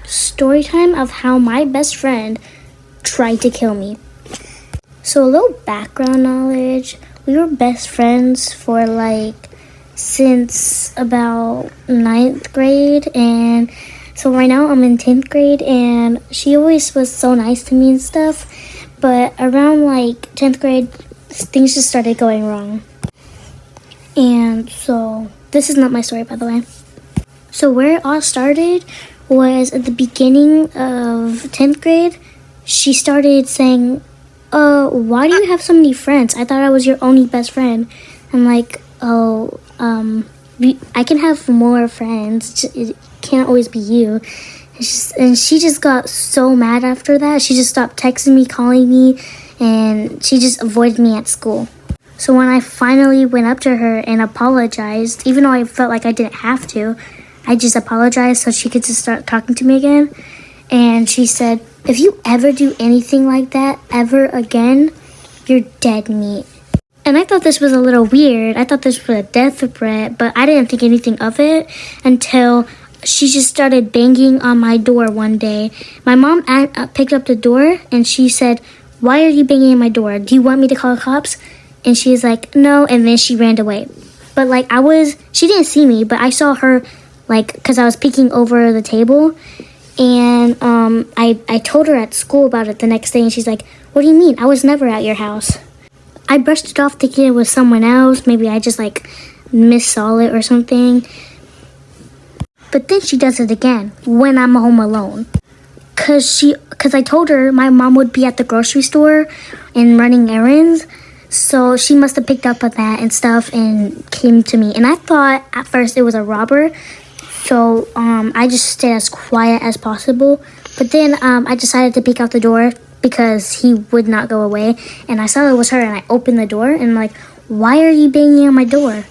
Story time of how my best friend tried to kill me. So a little background knowledge. We were best friends for since about 9th grade, and so right now I'm in 10th grade, and she always was so nice to me and stuff, but around 10th grade things just started going wrong. And so this is not my story, by the way. So where it all started was at the beginning of 10th grade. She started saying, why do you have so many friends? I thought I was your only best friend. I'm like, I can have more friends. It can't always be you. And she just got so mad after that. She just stopped texting me, calling me, and she just avoided me at school. So when I finally went up to her and apologized, even though I felt like I didn't have to, I just apologized so she could just start talking to me again. And she said, if you ever do anything like that ever again, you're dead meat. And I thought this was a little weird. I thought this was a death threat, but I didn't think anything of it until she just started banging on my door one day. My mom picked up the door and she said, why are you banging on my door? Do you want me to call the cops? And she's like, no, and then she ran away. But she didn't see me, but I saw her because I was peeking over the table. And I told her at school about it the next day, and she's like, what do you mean? I was never at your house. I brushed it off thinking it was someone else. Maybe I just missaw it or something. But then she does it again when I'm home alone. Cause I told her my mom would be at the grocery store and running errands. So she must have picked up on that and stuff and came to me. And I thought at first it was a robber. So I just stayed as quiet as possible. But then I decided to peek out the door because he would not go away. And I saw it was her, and I opened the door and I'm like, why are you banging on my door?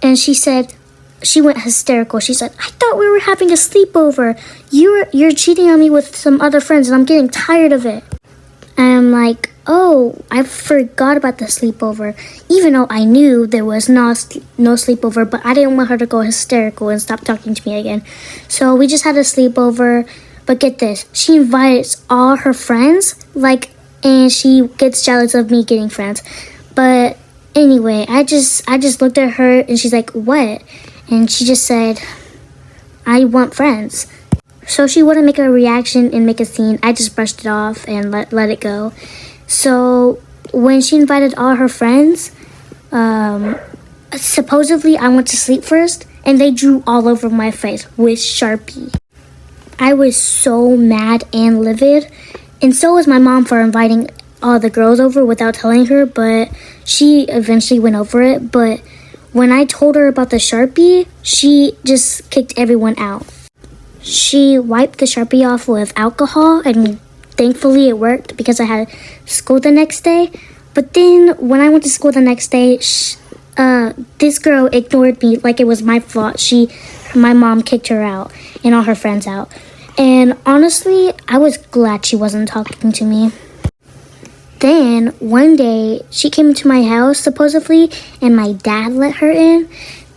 And she went hysterical. She said, I thought we were having a sleepover. You're cheating on me with some other friends, and I'm getting tired of it. And I'm like, oh, I forgot about the sleepover. Even though I knew there was no sleepover, but I didn't want her to go hysterical and stop talking to me again. So we just had a sleepover. But get this, she invites all her friends, and she gets jealous of me getting friends. But anyway, I just looked at her, and she's like, what? And she just said, I want friends. So she wouldn't make a reaction and make a scene. I just brushed it off and let it go. So when she invited all her friends, supposedly I went to sleep first, and they drew all over my face with Sharpie. I was so mad and livid, and so was my mom for inviting all the girls over without telling her, but she eventually went over it. But when I told her about the Sharpie, she just kicked everyone out. She wiped the Sharpie off with alcohol, and thankfully it worked because I had school the next day. But then when I went to school the next day, this girl ignored me like it was my fault. My mom kicked her out and all her friends out. And honestly, I was glad she wasn't talking to me. Then one day she came to my house supposedly, and my dad let her in,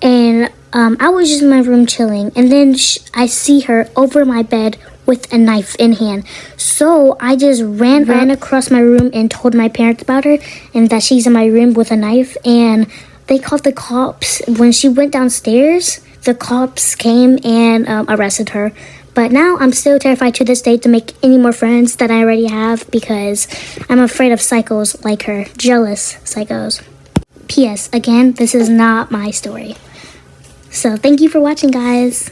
and I was just in my room chilling, and then I see her over my bed with a knife in hand. So I just ran across my room and told my parents about her and that she's in my room with a knife, and they called the cops. When she went downstairs, the cops came and arrested her. But now I'm still terrified to this day to make any more friends that I already have because I'm afraid of psychos like her, jealous psychos. P.S. Again, this is not my story. So thank you for watching, guys.